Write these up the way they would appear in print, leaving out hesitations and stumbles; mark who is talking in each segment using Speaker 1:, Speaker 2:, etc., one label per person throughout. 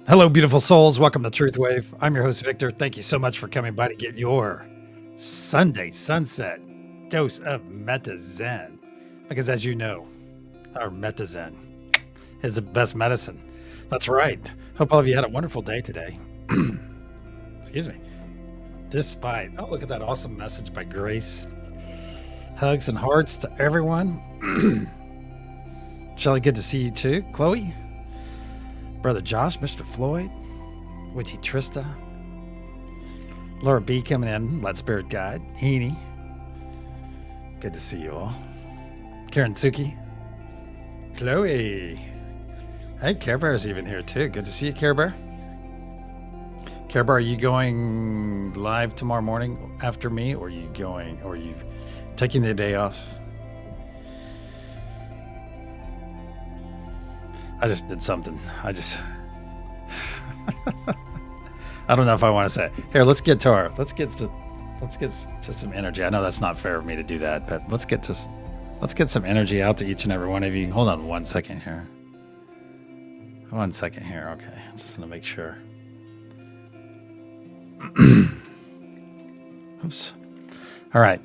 Speaker 1: Hello, beautiful souls. Welcome to TruthWave. I'm your host, Victor. Thank you so much for coming by to get your Sunday sunset dose of Meta Zen. Because as you know, our Meta Zen is the best medicine. That's right. Hope all of you had a wonderful day today. Excuse me. Despite, oh, look at that awesome message by Grace. Hugs and hearts to everyone. Shelly, good to see you too. Chloe, Brother Josh, Mr. Floyd, Witchy Trista, Laura B coming in, Let Spirit Guide, Heaney, good to see you all. Karen Tsuki, Chloe, hey, Care Bear's even here too. Good to see you, Care Bear. Care Bear, are you going live tomorrow morning after me, or are you taking the day off? I just did something. I don't know if I want to say it. Here, let's get to some energy. I know that's not fair of me to do that, but let's get some energy out to each and every one of you. Hold on 1 second here. 1 second here. Okay. I'm just going to make sure. Oops. All right.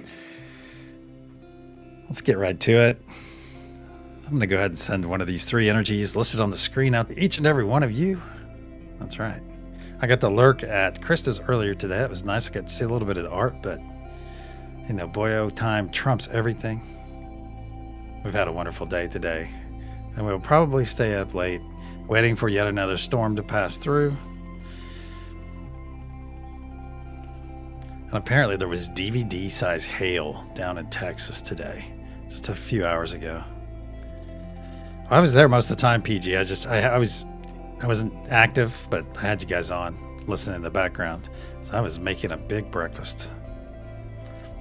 Speaker 1: Let's get right to it. I'm going to go ahead and send one of these three energies listed on the screen out to each and every one of you. That's right. I got to lurk at Krista's earlier today. It was nice. I got to see a little bit of the art, but, you know, boyo, time trumps everything. We've had a wonderful day today, and we'll probably stay up late waiting for yet another storm to pass through. And apparently there was DVD-size hail down in Texas today, just a few hours ago. I was there most of the time, PG. I wasn't active, but I had you guys on listening in the background. So I was making a big breakfast.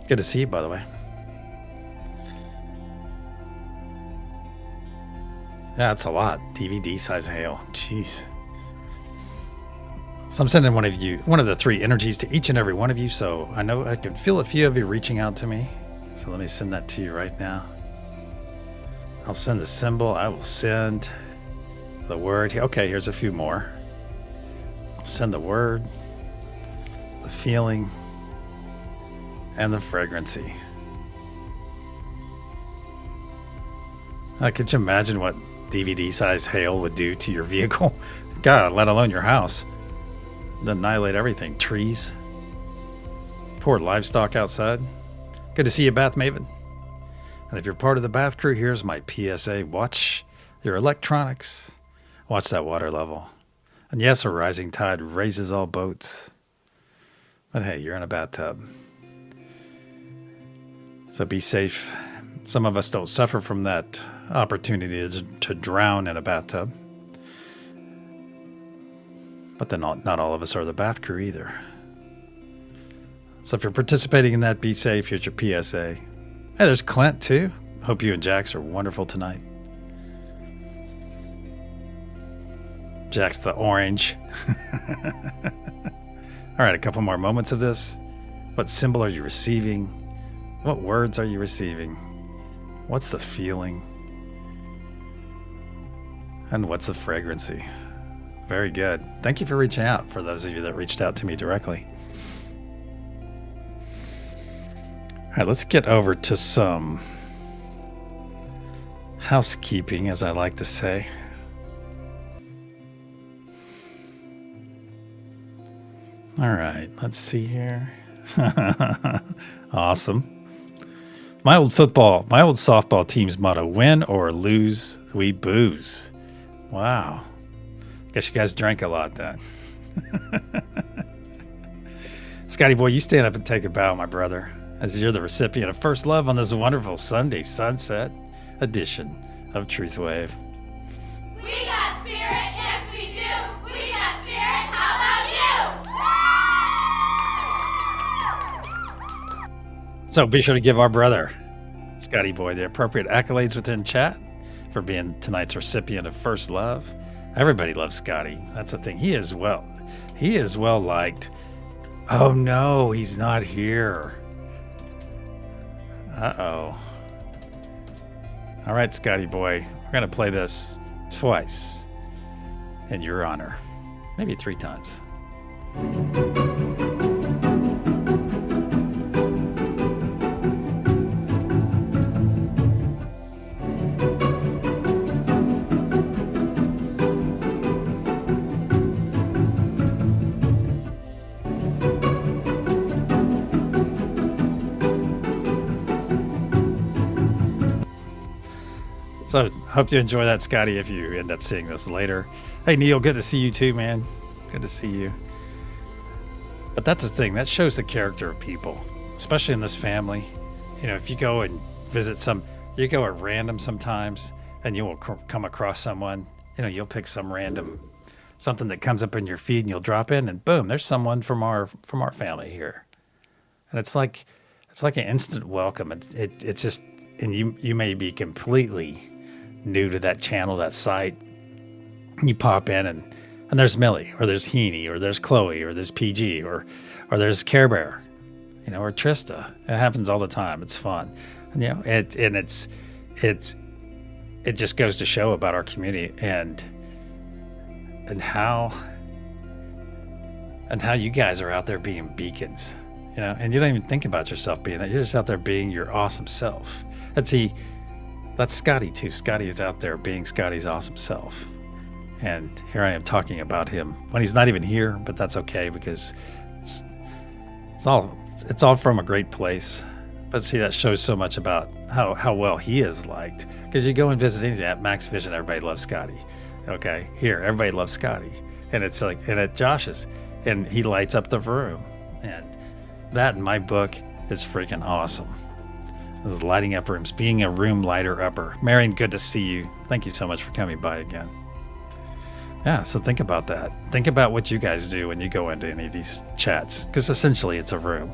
Speaker 1: Good to see you, by the way. Yeah, it's a lot. DVD size hail. Jeez. So I'm sending one of the three energies to each and every one of you. So I know I can feel a few of you reaching out to me. So let me send that to you right now. I'll send the symbol. I will send the word. Okay, here's a few more. I'll send the word, the feeling, and the fragrancy. Could you imagine what DVD-size hail would do to your vehicle? God, let alone your house. It'd annihilate everything. Trees. Poor livestock outside. Good to see you, Bath Maven. And if you're part of the bath crew, here's my PSA. Watch your electronics. Watch that water level. And yes, a rising tide raises all boats. But hey, you're in a bathtub. So be safe. Some of us don't suffer from that opportunity to drown in a bathtub. But then not all of us are the bath crew either. So if you're participating in that, be safe. Here's your PSA. Hey, there's Clint, too. Hope you and Jax are wonderful tonight. Jax the orange. All right, a couple more moments of this. What symbol are you receiving? What words are you receiving? What's the feeling? And what's the fragrancy? Very good. Thank you for reaching out, for those of you that reached out to me directly. All right, let's get over to some housekeeping, as I like to say. All right, let's see here. Awesome. My old softball team's motto, win or lose, we booze. Wow. Guess you guys drank a lot then. Scotty boy, you stand up and take a bow, my brother, as you're the recipient of First Love on this wonderful Sunday sunset edition of TruthWave.
Speaker 2: We got spirit, yes we do. We got spirit, how about
Speaker 1: you? So be sure to give our brother, Scotty boy, the appropriate accolades within chat for being tonight's recipient of First Love. Everybody loves Scotty. That's the thing. He is well liked. Oh no, he's not here. Uh-oh. All right, Scotty boy, we're going to play this twice in your honor. maybe 3 times. So hope you enjoy that, Scotty, if you end up seeing this later. Hey, Neil, good to see you too, man. Good to see you. But that's the thing. That shows the character of people, especially in this family. You know, if you go and visit you go at random sometimes, and you will come across someone, you know, you'll pick something that comes up in your feed, and you'll drop in, and boom, there's someone from our family here. And it's like an instant welcome. It's just, and you may be completely new to that channel, that site. You pop in and there's Millie, or there's Heaney, or there's Chloe, or there's PG, or there's Care Bear, you know, or Trista. It happens all the time. It's fun, and, you know, it just goes to show about our community and how you guys are out there being beacons, you know, and you don't even think about yourself being that. You're just out there being your awesome self. That's Scotty too. Scotty is out there being Scotty's awesome self. And here I am talking about him when he's not even here, but that's okay, because it's all from a great place. But see, that shows so much about how well he is liked. Because you go and visit anything at Max Vision, everybody loves Scotty. Okay, here, everybody loves Scotty. And it's like, and at Josh's, and he lights up the room. And that, in my book, is freaking awesome. This is lighting up rooms, being a room lighter upper. Marion, good to see you. Thank you so much for coming by again. Yeah, so think about that. Think about what you guys do when you go into any of these chats, because essentially it's a room.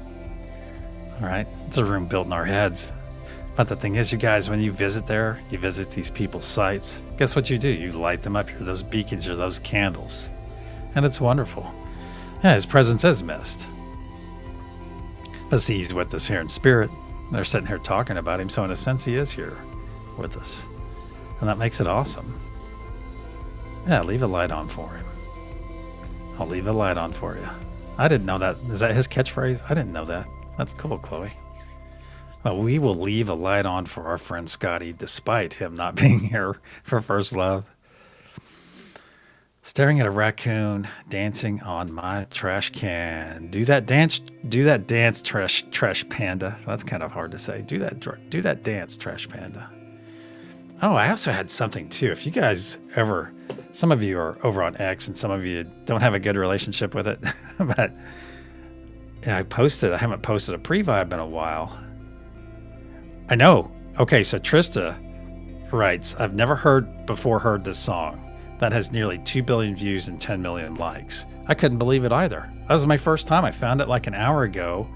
Speaker 1: All right? It's a room built in our heads. But the thing is, you guys, when you visit there, you visit these people's sites, guess what you do? You light them up. You're those beacons, you're those candles. And it's wonderful. Yeah, his presence is missed. But see, he's with us here in spirit. They're sitting here talking about him, so in a sense, he is here with us. And that makes it awesome. Yeah, leave a light on for him. I'll leave a light on for you. I didn't know that. Is that his catchphrase? I didn't know that. That's cool, Chloe. Well, we will leave a light on for our friend Scotty, despite him not being here for First Love. Staring at a raccoon dancing on my trash can. Do that dance, trash panda. That's kind of hard to say. Do that dance, trash panda. Oh, I also had something too. If you guys ever, some of you are over on X and some of you don't have a good relationship with it, but yeah, I haven't posted a pre-vibe in a while. I know. Okay, so Trista writes, I've never heard this song. That has nearly 2 billion views and 10 million likes. I couldn't believe it either. That was my first time. I found it like an hour ago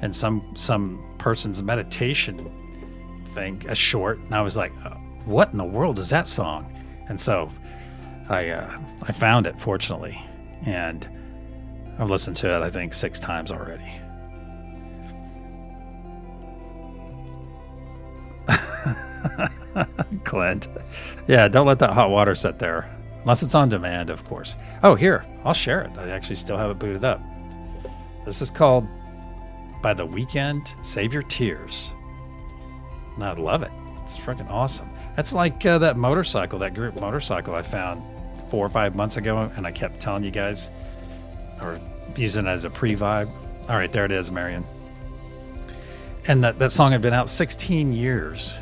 Speaker 1: in some person's meditation thing, a short, and I was like, what in the world is that song? And so I found it, fortunately, and I've listened to it, I think, 6 times already. Clint. Yeah, don't let that hot water sit there. Unless it's on demand, of course. Oh, here, I'll share it. I actually still have it booted up. This is called By the Weekend, Save Your Tears. And I love it. It's freaking awesome. That's like that group motorcycle I found 4 or 5 months ago, and I kept telling you guys, or using it as a pre-vibe. All right, there it is, Marion. And that song had been out 16 years,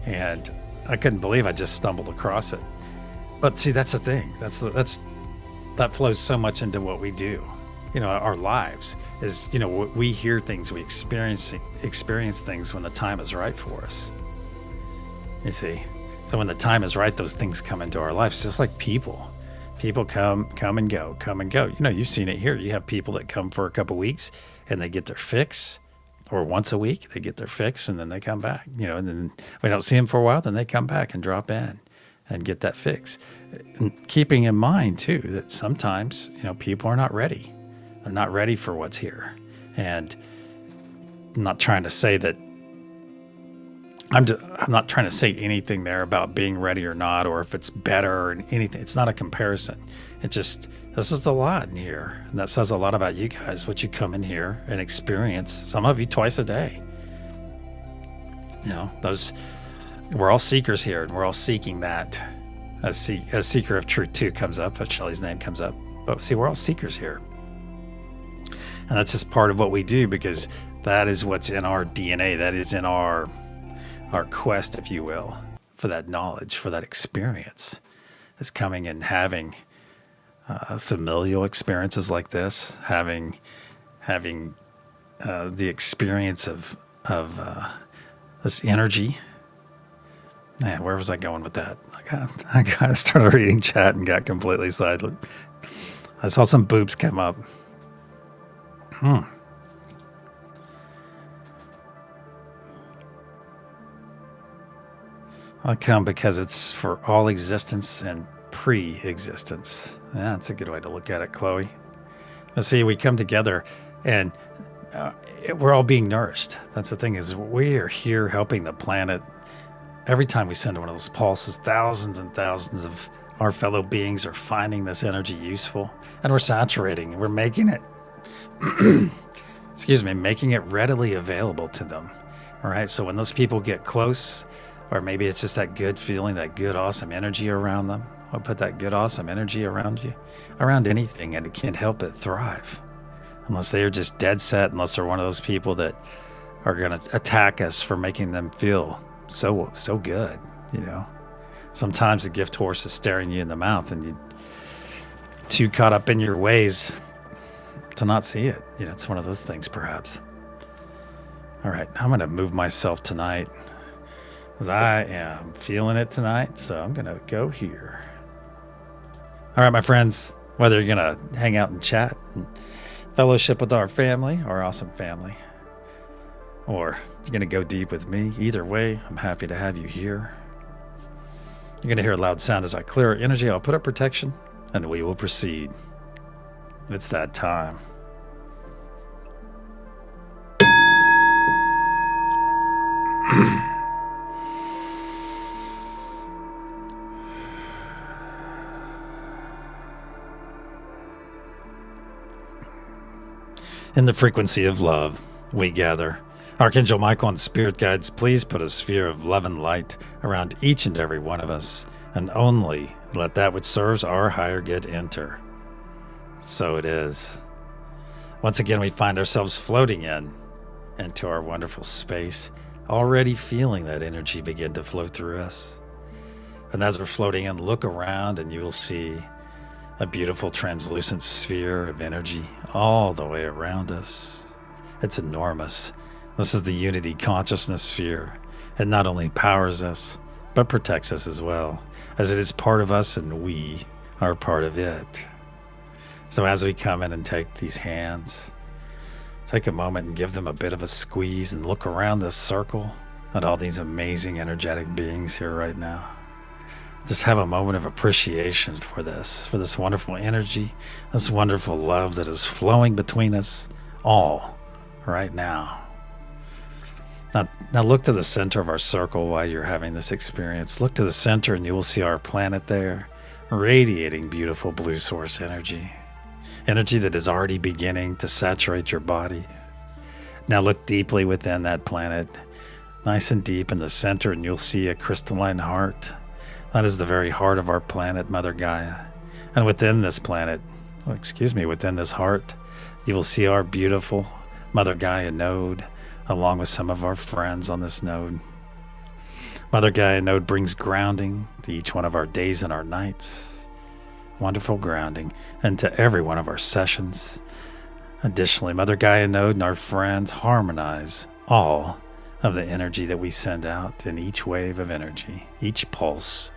Speaker 1: and I couldn't believe I just stumbled across it. But see, that's the thing. That flows so much into what we do. You know, our lives is, you know, we hear things, we experience things when the time is right for us. You see, so when the time is right, those things come into our lives, just like people. People come and go. You know, you've seen it here. You have people that come for a couple weeks and they get their fix, or once a week they get their fix and then they come back. You know, and then we don't see them for a while, then they come back and drop in and get that fix. And keeping in mind too that sometimes, you know, people are not ready. They're not ready for what's here. And I'm not trying to say that I'm not trying to say anything there about being ready or not, or if it's better or anything. It's not a comparison. This is a lot in here. And that says a lot about you guys, what you come in here and experience. Some of you twice a day. We're all seekers here, and we're all seeking that. As Seeker of Truth 2 comes up, as Shelley's name comes up. But see, we're all seekers here. And that's just part of what we do, because that is what's in our DNA. That is in our quest, if you will, for that knowledge, for that experience. Is coming and having familial experiences like this, having the experience of this energy. Man, where was I going with that? I kind of started reading chat and got completely sidelined. I saw some boobs come up. I'll come because it's for all existence and pre-existence. Yeah, that's a good way to look at it, Chloe. Now, see, we come together and we're all being nourished. That's the thing, is we are here helping the planet. Every time we send one of those pulses, thousands and thousands of our fellow beings are finding this energy useful, and we're saturating. We're making it, making it readily available to them. All right. So when those people get close, or maybe it's just that good feeling, that good, awesome energy around them, or put that good, awesome energy around you, around anything, and it can't help but thrive. Unless they are just dead set, unless they're one of those people that are going to attack us for making them feel so good, Sometimes the gift horse is staring you in the mouth, and you're too caught up in your ways to not see it. It's one of those things, perhaps. All right, I'm going to move myself tonight, because I am feeling it tonight, so I'm going to go here. All right, my friends, whether you're going to hang out and chat and fellowship with our family, our awesome family, or you're going to go deep with me, either way, I'm happy to have you here. You're going to hear a loud sound as I clear our energy. I'll put up protection, and we will proceed. It's that time. In the frequency of love, we gather. Archangel Michael and Spirit Guides, please put a sphere of love and light around each and every one of us, and only let that which serves our higher good enter. So it is. Once again, we find ourselves floating into our wonderful space, already feeling that energy begin to flow through us. And as we're floating in, look around and you will see a beautiful translucent sphere of energy all the way around us. It's enormous. This is the unity consciousness sphere. It not only powers us, but protects us as well, as it is part of us and we are part of it. So as we come in and take these hands, take a moment and give them a bit of a squeeze and look around this circle at all these amazing energetic beings here right now. Just have a moment of appreciation for this wonderful energy, this wonderful love that is flowing between us all right now. Now look to the center of our circle while you're having this experience. Look to the center and you will see our planet there, radiating beautiful blue source energy. Energy that is already beginning to saturate your body. Now look deeply within that planet, nice and deep in the center, and you'll see a crystalline heart. That is the very heart of our planet, Mother Gaia. And within this within this heart, you will see our beautiful Mother Gaia node, along with some of our friends on this node. Mother Gaia node brings grounding to each one of our days and our nights. Wonderful grounding, and to every one of our sessions. Additionally, Mother Gaia node and our friends harmonize all of the energy that we send out in each wave of energy. Each pulse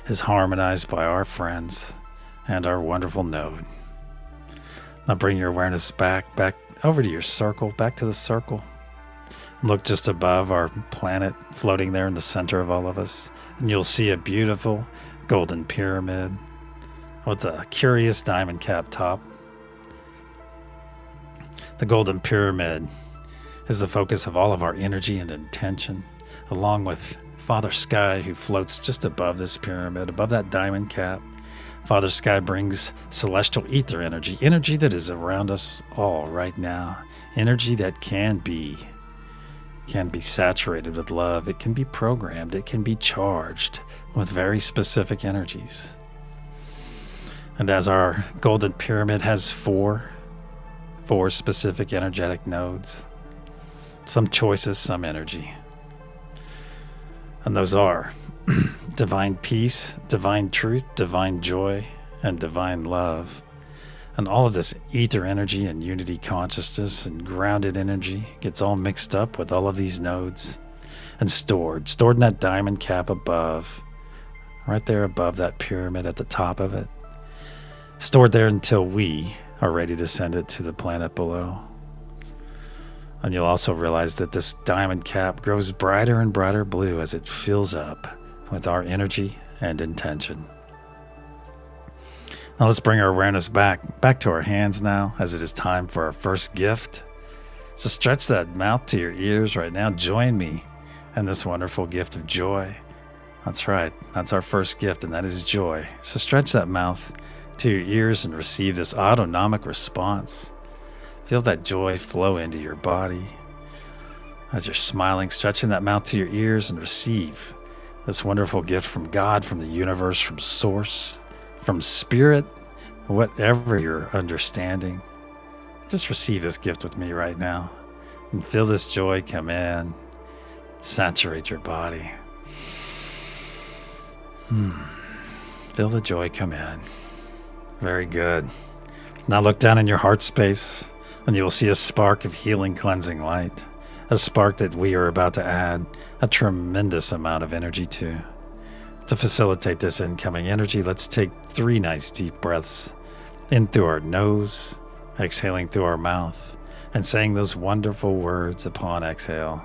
Speaker 1: is harmonized by our friends and our wonderful node. Now bring your awareness back over to your circle, back to the circle. Look just above our planet, floating there in the center of all of us, and you'll see a beautiful golden pyramid with a curious diamond cap top. The golden pyramid is the focus of all of our energy and intention. along with Father Sky, who floats just above this pyramid, above that diamond cap. Father Sky brings celestial ether energy, energy that is around us all right now, energy that can be saturated with love. It can be programmed. It can be charged with very specific energies. And as our golden pyramid has four specific energetic nodes, some choices, some energy. And those are divine peace, divine truth, divine joy, and divine love. And all of this ether energy and unity consciousness and grounded energy gets all mixed up with all of these nodes and stored in that diamond cap above, right there above that pyramid at the top of it. Stored there until we are ready to send it to the planet below. And you'll also realize that this diamond cap grows brighter and brighter blue as it fills up with our energy and intention. Now let's bring our awareness back to our hands now, as it is time for our first gift. So stretch that mouth to your ears right now. Join me in this wonderful gift of joy. That's right. That's our first gift, and that is joy. So stretch that mouth to your ears and receive this autonomic response. Feel that joy flow into your body as you're smiling, stretching that mouth to your ears, and receive this wonderful gift from God, from the universe, from Source, from Spirit, whatever your understanding. Just receive this gift with me right now and feel this joy come in, saturate your body. Feel the joy come in. Very good. Now look down in your heart space, and you will see a spark of healing, cleansing light. A spark that we are about to add a tremendous amount of energy to. To facilitate this incoming energy, let's take 3 nice deep breaths in through our nose, exhaling through our mouth, and saying those wonderful words upon exhale.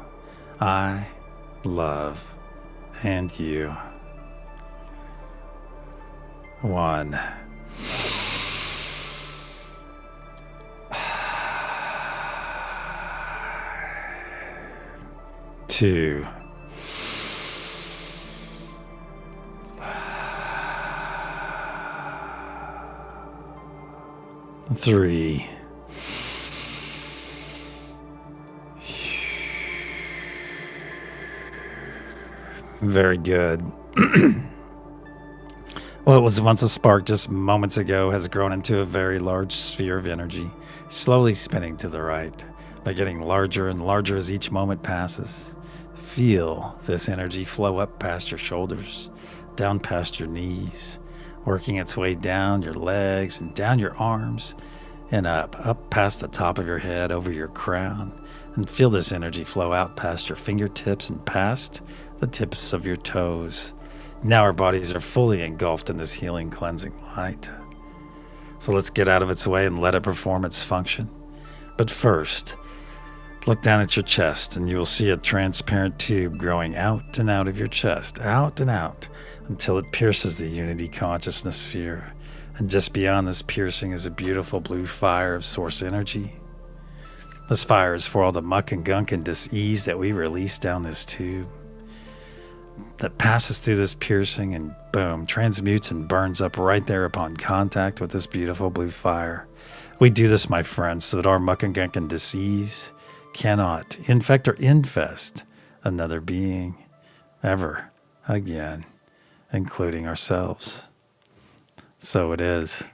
Speaker 1: I love and you. 1. 2. 3. Very good. What was once a spark just moments ago has grown into a very large sphere of energy, slowly spinning to the right, by getting larger and larger as each moment passes. Feel this energy flow up past your shoulders, down past your knees, working its way down your legs and down your arms, and up past the top of your head, over your crown, and feel this energy flow out past your fingertips and past the tips of your toes. Now our bodies are fully engulfed in this healing, cleansing light. So let's get out of its way and let it perform its function. But first, look down at your chest, and you will see a transparent tube growing out and out of your chest, out and out, until it pierces the unity consciousness sphere. And just beyond this piercing is a beautiful blue fire of source energy. This fire is for all the muck and gunk and dis-ease that we release down this tube, that passes through this piercing and boom, transmutes and burns up right there upon contact with this beautiful blue fire. We do this, my friends, so that our muck and gunk and disease cannot infect or infest another being ever again, including ourselves. So it is.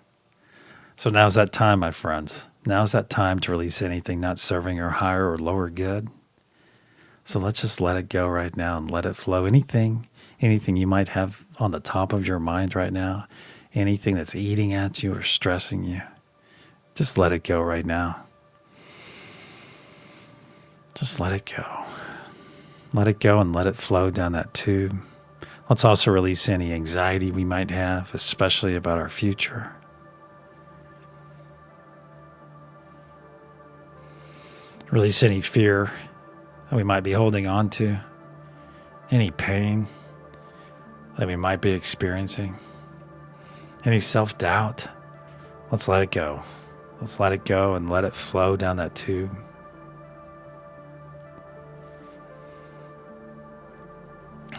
Speaker 1: So now's that time, my friends. Now's that time to release anything not serving our higher or lower good. So let's just let it go right now and let it flow. Anything you might have on the top of your mind right now, anything that's eating at you or stressing you, just let it go right now. Just let it go. Let it go and let it flow down that tube. Let's also release any anxiety we might have, especially about our future. Release any fear that we might be holding on to, any pain that we might be experiencing, any self-doubt. Let's let it go. Let's let it go and let it flow down that tube.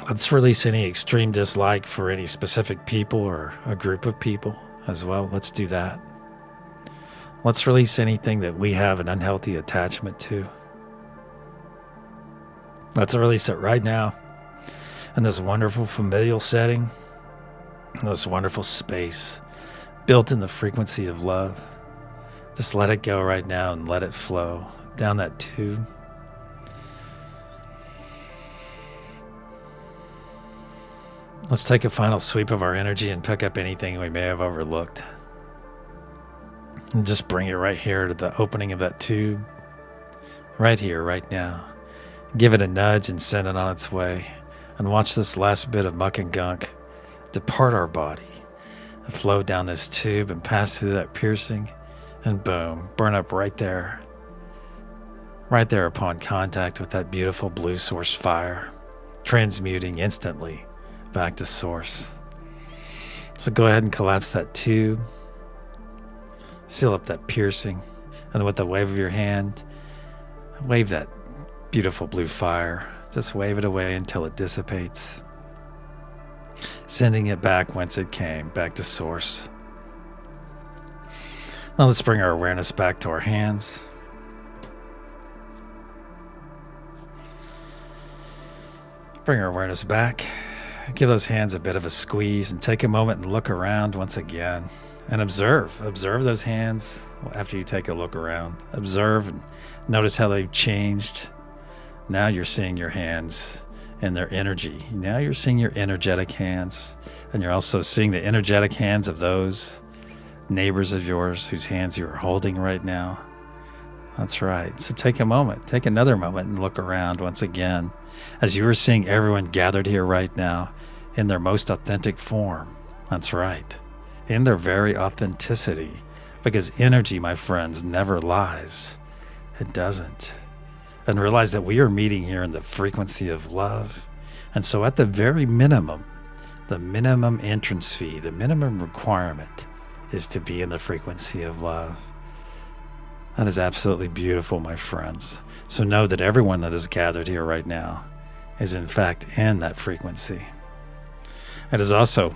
Speaker 1: Let's release any extreme dislike for any specific people or a group of people as well. Let's do that. Let's release anything that we have an unhealthy attachment to. Let's release it right now in this wonderful familial setting, in this wonderful space built in the frequency of love. Just let it go right now and let it flow down that tube. Let's take a final sweep of our energy and pick up anything we may have overlooked. And just bring it right here to the opening of that tube. Right here, right now. Give it a nudge and send it on its way. And watch this last bit of muck and gunk depart our body. And flow down this tube and pass through that piercing. And boom, burn up right there. Right there upon contact with that beautiful blue source fire. Transmuting instantly back to source. So go ahead and collapse that tube. Seal up that piercing. And with the wave of your hand, wave that beautiful blue fire. Just wave it away until it dissipates. Sending it back whence it came, back to source. Now let's bring our awareness back to our hands. Bring our awareness back. Give those hands a bit of a squeeze and take a moment and look around once again and observe. Observe those hands after you take a look around. Observe and notice how they've changed. Now you're seeing your hands and their energy. Now you're seeing your energetic hands, and you're also seeing the energetic hands of those neighbors of yours whose hands you're holding right now. That's right. So take a moment, take another moment and look around once again as you are seeing everyone gathered here right now in their most authentic form. That's right. In their very authenticity, because energy, my friends, never lies. It doesn't. And realize that we are meeting here in the frequency of love. And so at the very minimum, the minimum entrance fee, the minimum requirement is to be in the frequency of love. That is absolutely beautiful, my friends. So know that everyone that is gathered here right now is in fact in that frequency. It's also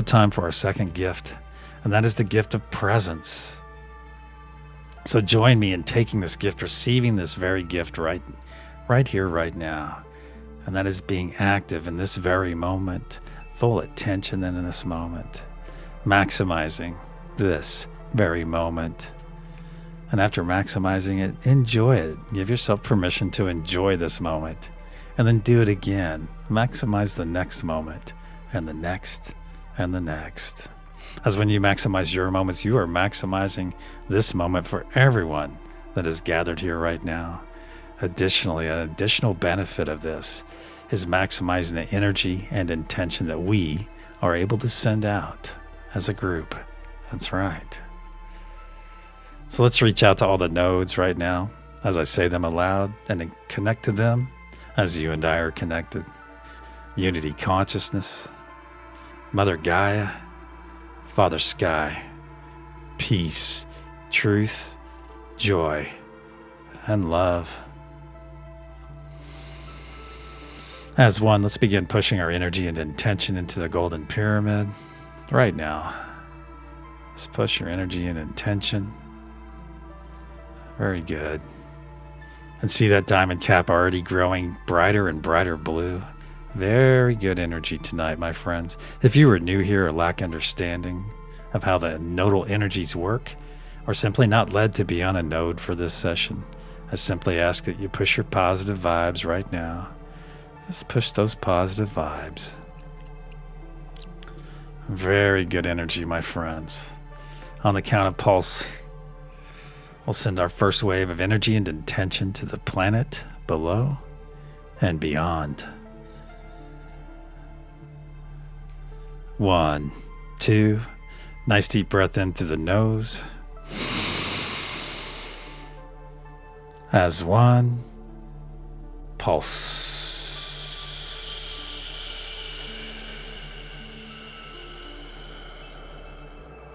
Speaker 1: time for our second gift, and that is the gift of presence. So join me in taking this gift, receiving this very gift right here, right now. And that is being active in this very moment, full attention in this moment, maximizing this very moment. And after maximizing it, enjoy it. Give yourself permission to enjoy this moment. And then do it again. Maximize the next moment, and the next, and the next. As when you maximize your moments, you are maximizing this moment for everyone that is gathered here right now. Additionally, an additional benefit of this is maximizing the energy and intention that we are able to send out as a group. That's right. So let's reach out to all the nodes right now as I say them aloud and connect to them as you and I are connected. Unity consciousness, Mother Gaia, Father Sky, peace, truth, joy, and love. As one, let's begin pushing our energy and intention into the golden pyramid right now. Let's push your energy and intention. Very good. And see that diamond cap already growing brighter and brighter blue. Very good energy tonight, my friends. If you are new here or lack understanding of how the nodal energies work, or simply not led to be on a node for this session, I simply ask that you push your positive vibes right now. Just push those positive vibes. Very good energy, my friends. On the count of pulse, we'll send our first wave of energy and intention to the planet below and beyond. 1, 2, nice deep breath in through the nose. As one, pulse.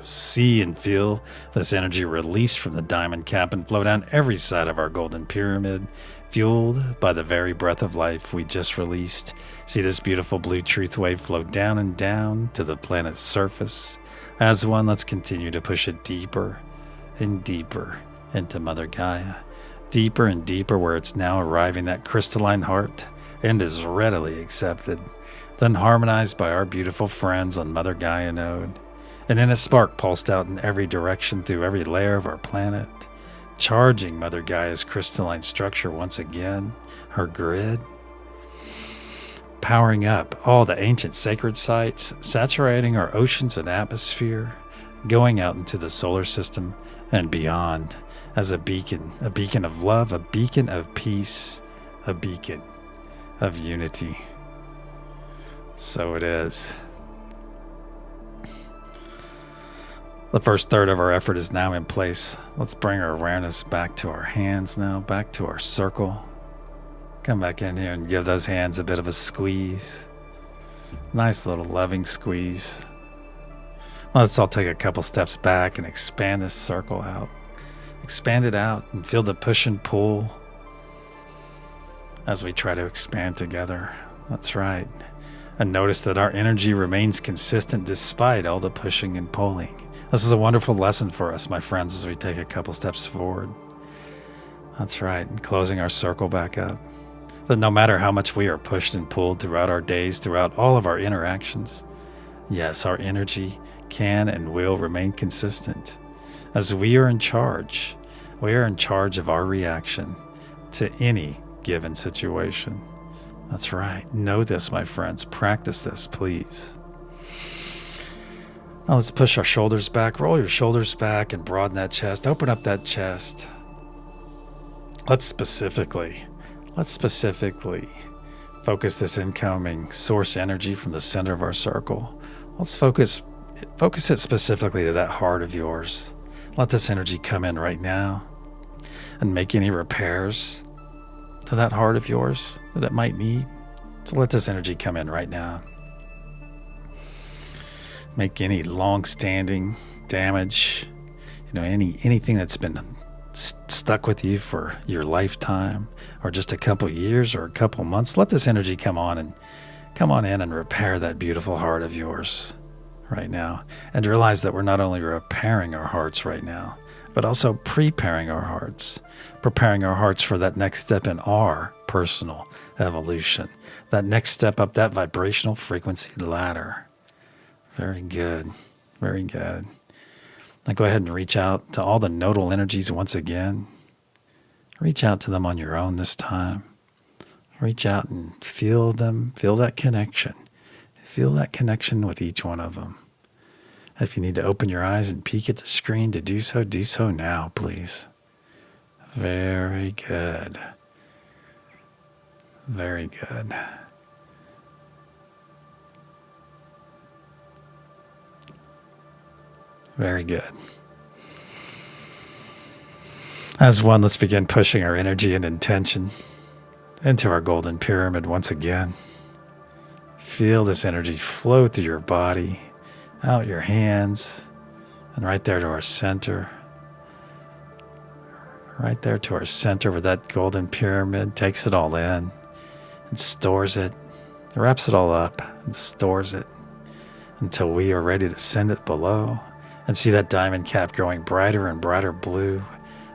Speaker 1: See and feel this energy release from the diamond cap and flow down every side of our golden pyramid, fueled by the very breath of life we just released. See this beautiful blue truth wave flow down and down to the planet's surface. As one, let's continue to push it deeper and deeper into Mother Gaia, deeper and deeper where it's now arriving that crystalline heart and is readily accepted, then harmonized by our beautiful friends on Mother Gaia node, and in a spark pulsed out in every direction through every layer of our planet, charging Mother Gaia's crystalline structure once again, her grid, powering up all the ancient sacred sites, saturating our oceans and atmosphere, going out into the solar system and beyond as a beacon of love, a beacon of peace, a beacon of unity. So it is. The first third of our effort is now in place. Let's bring our awareness back to our hands now, back to our circle. Come back in here and give those hands a bit of a squeeze. Nice little loving squeeze. Let's all take a couple steps back and expand this circle out. Expand it out and feel the push and pull as we try to expand together. That's right. And notice that our energy remains consistent despite all the pushing and pulling. This is a wonderful lesson for us, my friends, as we take a couple steps forward. That's right. And closing our circle back up. That no matter how much we are pushed and pulled throughout our days, throughout all of our interactions, yes, our energy can and will remain consistent. As we are in charge of our reaction to any given situation. That's right. Know this, my friends. Practice this, please. Now let's push our shoulders back. Roll your shoulders back and broaden that chest. Open up that chest. Let's specifically focus this incoming source energy from the center of our circle. Let's focus it specifically to that heart of yours. Let this energy come in right now and make any repairs to that heart of yours that it might need. So let this energy come in right now. Make any long-standing damage, anything that's been stuck with you for your lifetime or just a couple years or a couple months. Let this energy come on in and repair that beautiful heart of yours right now. And realize that we're not only repairing our hearts right now, but also preparing our hearts for that next step in our personal evolution, that next step up that vibrational frequency ladder. Very good. Very good. Now go ahead and reach out to all the nodal energies once again. Reach out to them on your own this time. Reach out and feel them. Feel that connection. Feel that connection with each one of them. If you need to open your eyes and peek at the screen to do so now, please. Very good. Very good. Very good. As one, let's begin pushing our energy and intention into our golden pyramid once again. Feel this energy flow through your body, out your hands, and right there to our center. Right there to our center where that golden pyramid takes it all in and stores it, wraps it all up and stores it until we are ready to send it below. And see that diamond cap growing brighter and brighter blue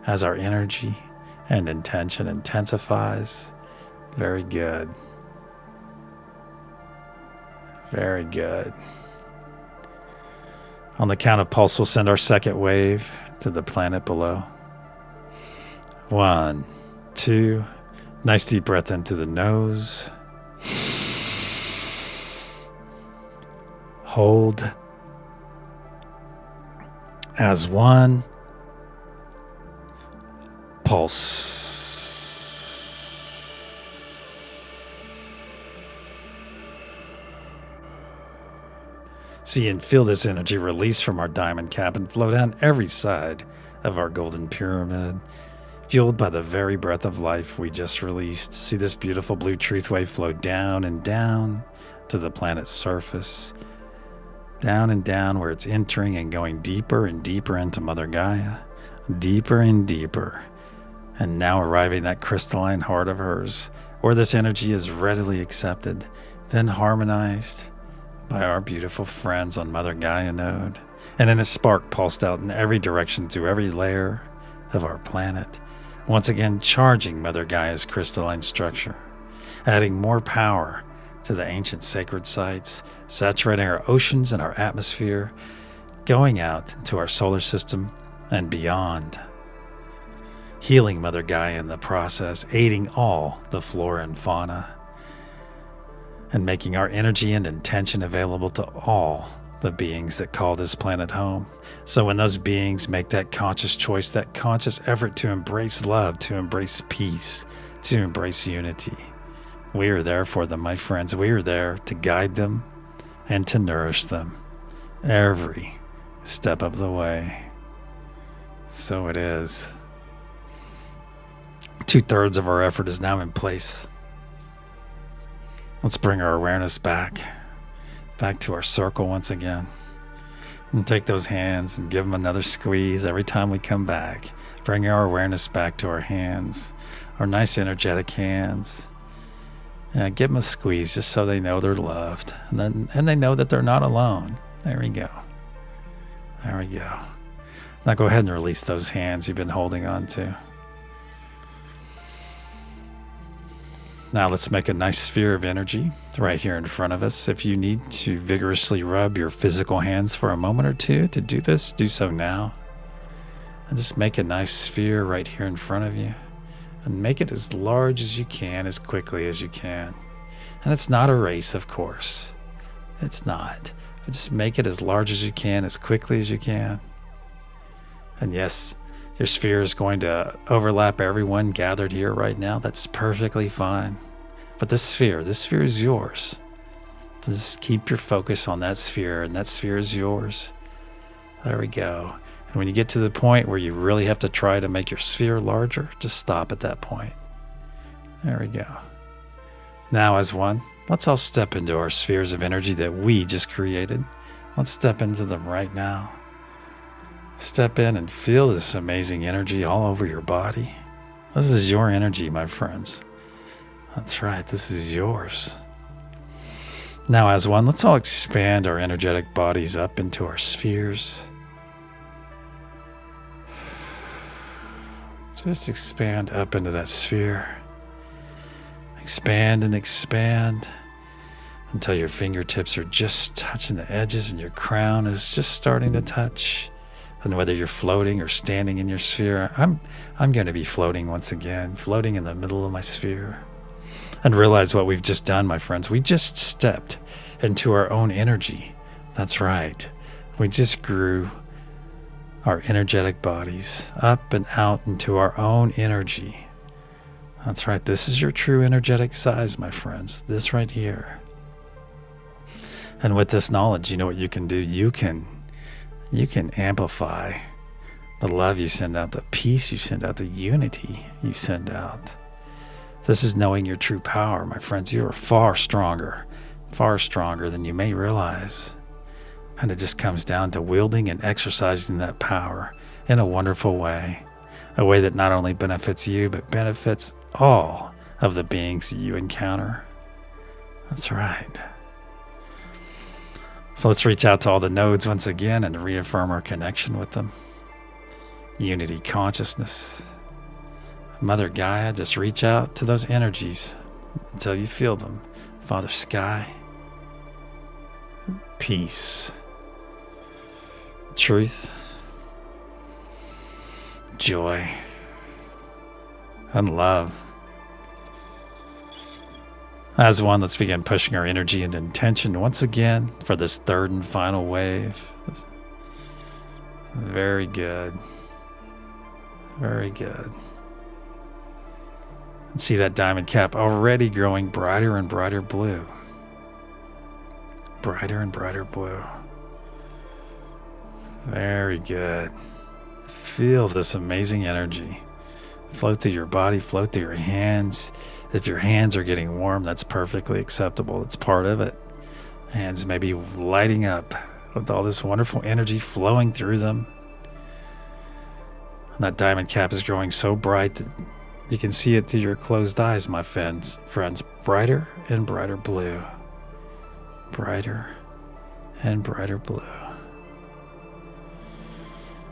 Speaker 1: as our energy and intention intensifies. Very good. Very good. On the count of pulse, we'll send our second wave to the planet below. 1, 2. Nice deep breath in through the nose. Hold. As one, pulse. See and feel this energy release from our diamond cap and flow down every side of our golden pyramid, fueled by the very breath of life we just released. See this beautiful blue truth wave flow down and down to the planet's surface, down and down, where it's entering and going deeper and deeper into Mother Gaia, deeper and deeper, and now arriving at that crystalline heart of hers, where this energy is readily accepted, then harmonized by our beautiful friends on Mother Gaia node, and in a spark pulsed out in every direction through every layer of our planet, once again charging Mother Gaia's crystalline structure, adding more power to the ancient sacred sites, saturating our oceans and our atmosphere, going out into our solar system and beyond, healing Mother Gaia in the process, aiding all the flora and fauna, and making our energy and intention available to all the beings that call this planet home. So when those beings make that conscious choice, that conscious effort to embrace love, to embrace peace, to embrace unity, we are there for them, my friends. We are there to guide them and to nourish them every step of the way. So it is. 2/3 of our effort is now in place. Let's bring our awareness back to our circle once again. And take those hands and give them another squeeze every time we come back. Bring our awareness back to our hands, our nice energetic hands. Give them a squeeze just so they know they're loved. And they know that they're not alone. There we go. There we go. Now go ahead and release those hands you've been holding on to. Now let's make a nice sphere of energy right here in front of us. If you need to vigorously rub your physical hands for a moment or two to do this, do so now. And just make a nice sphere right here in front of you. And make it as large as you can, as quickly as you can. And it's not a race, of course. It's not. But just make it as large as you can, as quickly as you can. And yes, your sphere is going to overlap everyone gathered here right now. That's perfectly fine. But this sphere is yours. So just keep your focus on that sphere, and that sphere is yours. There we go. And when you get to the point where you really have to try to make your sphere larger, just stop at that point. There we go. Now as one, let's all step into our spheres of energy that we just created. Let's step into them right now. Step in and feel this amazing energy all over your body. This is your energy, my friends. That's right, this is yours. Now as one, let's all expand our energetic bodies up into our spheres. Just expand up into that sphere. Expand and expand until your fingertips are just touching the edges and your crown is just starting to touch. And whether you're floating or standing in your sphere, I'm going to be floating once again, floating in the middle of my sphere. And realize what we've just done, my friends. We just stepped into our own energy. That's right. We just grew our energetic bodies up and out into our own energy. That's right. This is your true energetic size, my friends. This right here. And with this knowledge, you know what you can do? You can amplify the love you send out, the peace you send out, the unity you send out. This is knowing your true power, my friends. You are far stronger than you may realize. And it just comes down to wielding and exercising that power in a wonderful way. A way that not only benefits you, but benefits all of the beings that you encounter. That's right. So let's reach out to all the nodes once again and reaffirm our connection with them. Unity consciousness. Mother Gaia, just reach out to those energies until you feel them. Father Sky. Peace. Truth. Joy. And love. As one, let's begin pushing our energy and intention once again for this third and final wave. Very good. Very good. And see that diamond cap already growing brighter and brighter blue. Brighter and brighter blue. Very good. Feel this amazing energy. Float through your body, float through your hands. If your hands are getting warm, that's perfectly acceptable. It's part of it. Hands may be lighting up with all this wonderful energy flowing through them. And that diamond cap is growing so bright that you can see it through your closed eyes, my friends. Brighter and brighter blue. Brighter and brighter blue.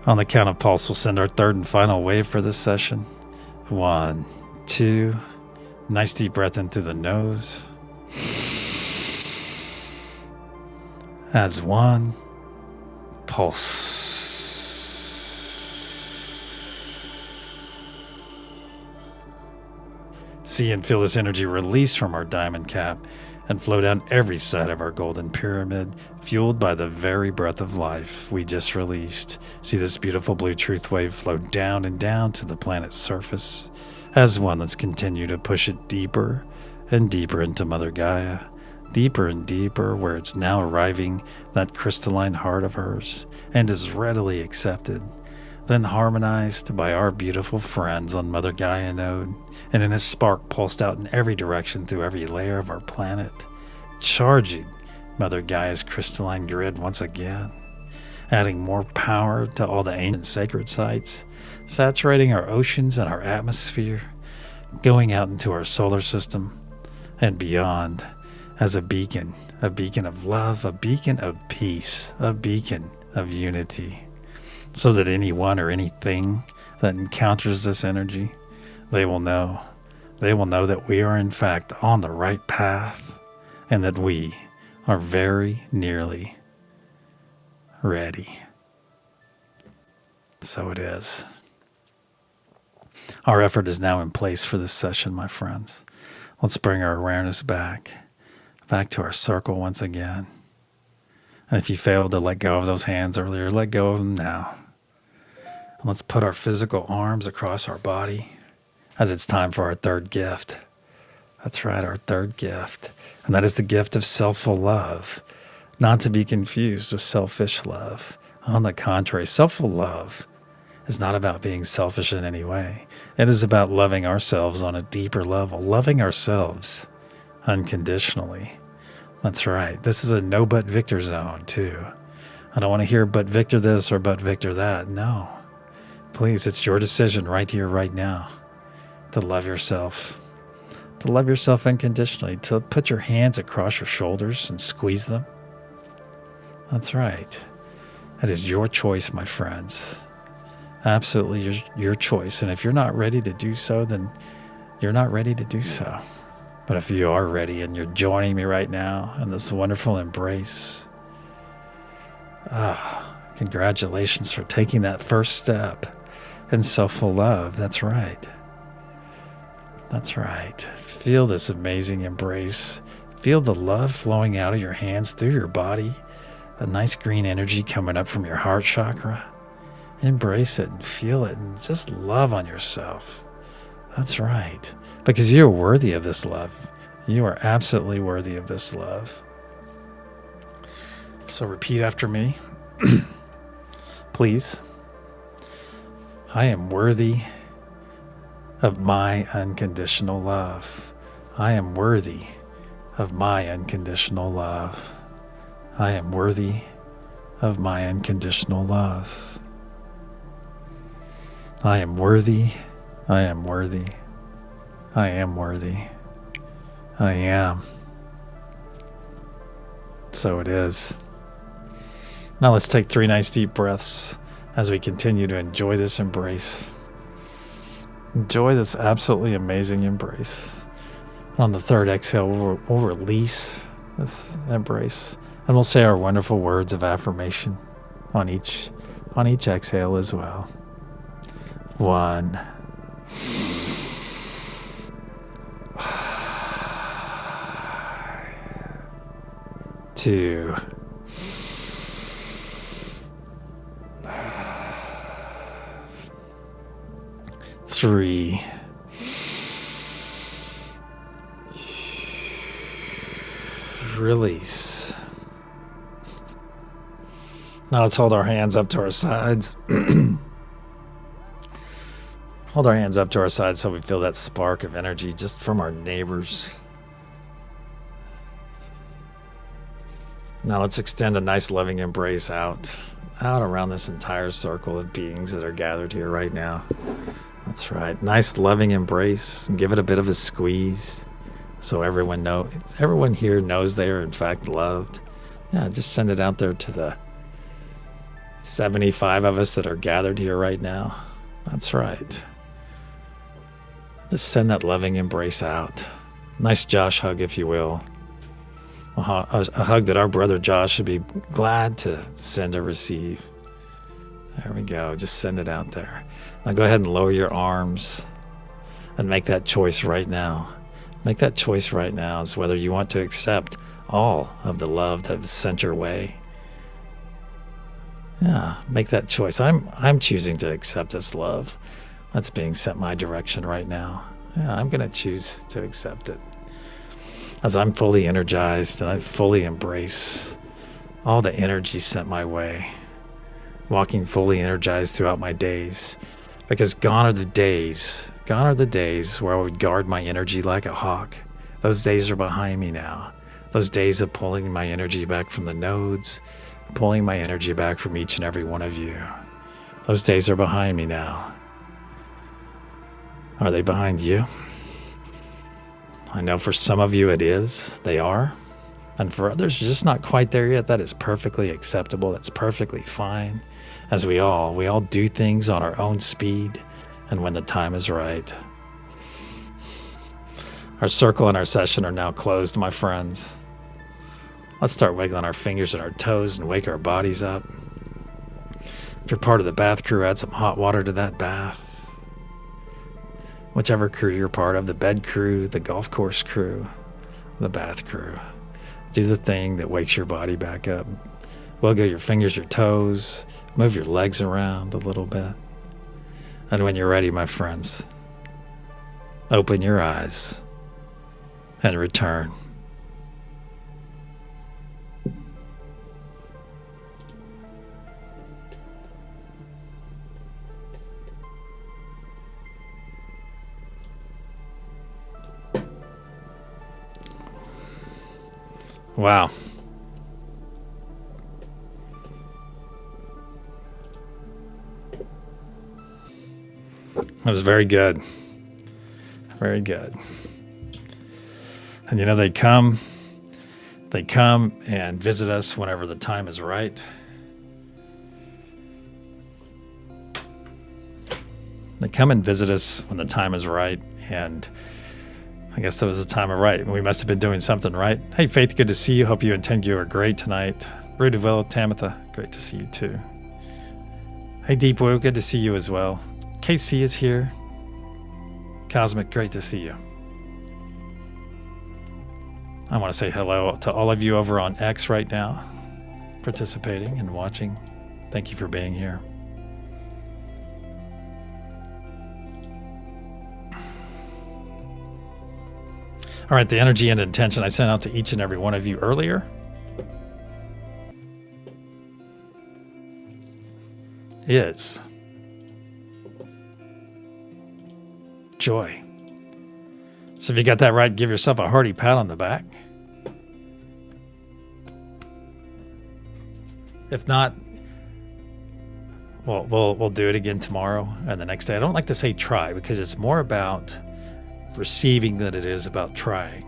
Speaker 1: On the count of pulse, we'll send our third and final wave for this session. 1, 2. Nice deep breath in through the nose. As 1. Pulse. See and feel this energy release from our diamond cap and flow down every side of our golden pyramid, fueled by the very breath of life we just released. See this beautiful blue truth wave flow down and down to the planet's surface. As 1, let's continue to push it deeper and deeper into Mother Gaia, deeper and deeper, where it's now arriving that crystalline heart of hers and is readily accepted, then harmonized by our beautiful friends on Mother Gaia node, and in a spark pulsed out in every direction through every layer of our planet, charging Mother Gaia's crystalline grid once again, adding more power to all the ancient sacred sites, saturating our oceans and our atmosphere, going out into our solar system and beyond as a beacon of love, a beacon of peace, a beacon of unity, so that anyone or anything that encounters this energy, they will know that we are in fact on the right path and that we are very nearly ready. So it is. Our effort is now in place for this session, my friends. Let's bring our awareness back to our circle once again. And if you failed to let go of those hands earlier, let go of them now. And let's put our physical arms across our body as it's time for our third gift. That's right, our third gift. And that is the gift of selfful love, not to be confused with selfish love. On the contrary, selfful love is not about being selfish in any way. It is about loving ourselves on a deeper level, loving ourselves unconditionally. That's right. This is a no but Victor zone too. I don't want to hear but Victor this or but Victor that. No. Please, it's your decision right here, right now, to love yourself unconditionally, to put your hands across your shoulders and squeeze them. That's right. That is your choice, my friends. Absolutely your choice. And if you're not ready to do so, then you're not ready to do so. But if you are ready and you're joining me right now in this wonderful embrace, congratulations for taking that first step in selfful love. That's right. That's right. Feel this amazing embrace. Feel the love flowing out of your hands through your body. The nice green energy coming up from your heart chakra. Embrace it and feel it and just love on yourself. That's right. Because you're worthy of this love. You are absolutely worthy of this love. So repeat after me. Please. I am worthy of my unconditional love. I am worthy of my unconditional love. I am worthy of my unconditional love. I am worthy. I am worthy. I am worthy. I am. So it is. Now let's take 3 nice deep breaths as we continue to enjoy this embrace. Enjoy this absolutely amazing embrace. On the third exhale, we'll release this embrace, and we'll say our wonderful words of affirmation on each exhale as well. 1. 2. 3. Release. Now let's hold our hands up to our sides. Hold our hands up to our sides so we feel that spark of energy just from our neighbors. Now let's extend a nice loving embrace out around this entire circle of beings that are gathered here right now. That's right. Nice loving embrace, and give it a bit of a squeeze so everyone here knows they are in fact loved. Yeah, just send it out there to the 75 of us that are gathered here right now. That's right. Just send that loving embrace out. Nice Josh hug, if you will. A hug that our brother Josh should be glad to send or receive. There we go. Just send it out there. Now go ahead and lower your arms and make that choice right now. Make that choice right now as whether you want to accept all of the love that is sent your way. Yeah, make that choice. I'm choosing to accept this love that's being sent my direction right now. Yeah, I'm going to choose to accept it. As I'm fully energized and I fully embrace all the energy sent my way, walking fully energized throughout my days, because gone are the days where I would guard my energy like a hawk. Those days are behind me now. Those days of pulling my energy back from the nodes, pulling my energy back from each and every one of you. Those days are behind me now. Are they behind you? I know for some of you it is. They are. And for others, you're just not quite there yet. That is perfectly acceptable. That's perfectly fine. As we all do things on our own speed and when the time is right. Our circle and our session are now closed, my friends. Let's start wiggling our fingers and our toes and wake our bodies up. If you're part of the bath crew, add some hot water to that bath. Whichever crew you're part of, the bed crew, the golf course crew, the bath crew. Do the thing that wakes your body back up. Wiggle your fingers, your toes, move your legs around a little bit. And when you're ready, my friends, open your eyes and return. Wow. That was very good. Very good. And you know, they come and visit us whenever the time is right. They come and visit us when the time is right, and I guess that was the time of right. We must have been doing something right. Hey, Faith, good to see you. Hope you and Tengu are great tonight. Rudaville, Tamitha, great to see you too. Hey, Deep Woo, good to see you as well. KC is here. Cosmic, great to see you. I want to say hello to all of you over on X right now, participating and watching. Thank you for being here. All right, the energy and intention I sent out to each and every one of you earlier is joy. So if you got that right, give yourself a hearty pat on the back. If not, we'll do it again tomorrow and the next day. I don't like to say try because it's more about receiving than it is about trying.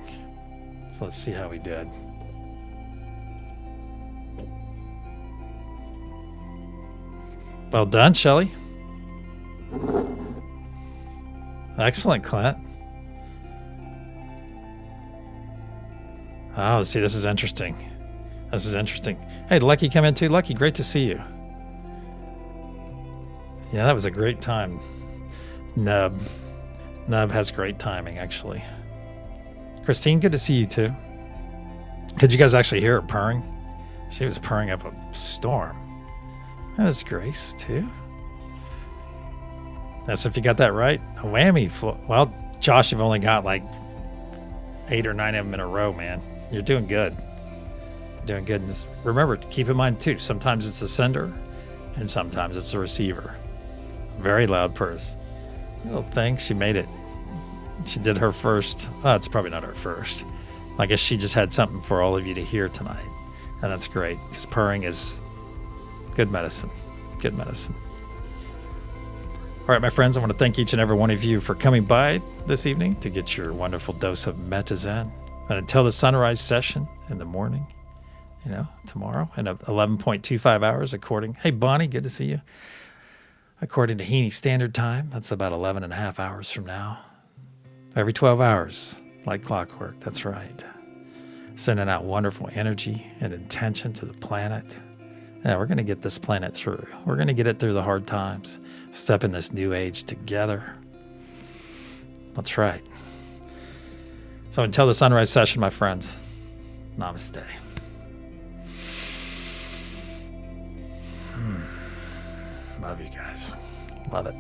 Speaker 1: So let's see how we did. Well done, Shelley. Excellent, Clint. Oh, see, this is interesting. This is interesting. Hey, Lucky, come in too. Lucky, great to see you. Yeah, that was a great time. Nub has great timing, actually. Christine, good to see you too. Did you guys actually hear her purring? She was purring up a storm. That was Grace too. So if you got that right, a whammy. Well, Josh, you've only got like 8 or 9 of them in a row, man. You're doing good. Doing good. And remember, keep in mind too, sometimes it's the sender and sometimes it's the receiver. Very loud purse. Little thing, she made it. She did her first. Oh, it's probably not her first. I guess she just had something for all of you to hear tonight. And that's great, because purring is good medicine. Good medicine. All right, my friends, I want to thank each and every one of you for coming by this evening to get your wonderful dose of Metazen. And until the sunrise session in the morning, tomorrow, in 11.25 hours, hey, Bonnie, good to see you. According to Heaney Standard Time, that's about 11 and a half hours from now. Every 12 hours, like clockwork, that's right. Sending out wonderful energy and intention to the planet. Yeah, we're going to get this planet through. We're going to get it through the hard times. Step in this new age together. That's right. So until the sunrise session, my friends, namaste. Love you guys. Love it.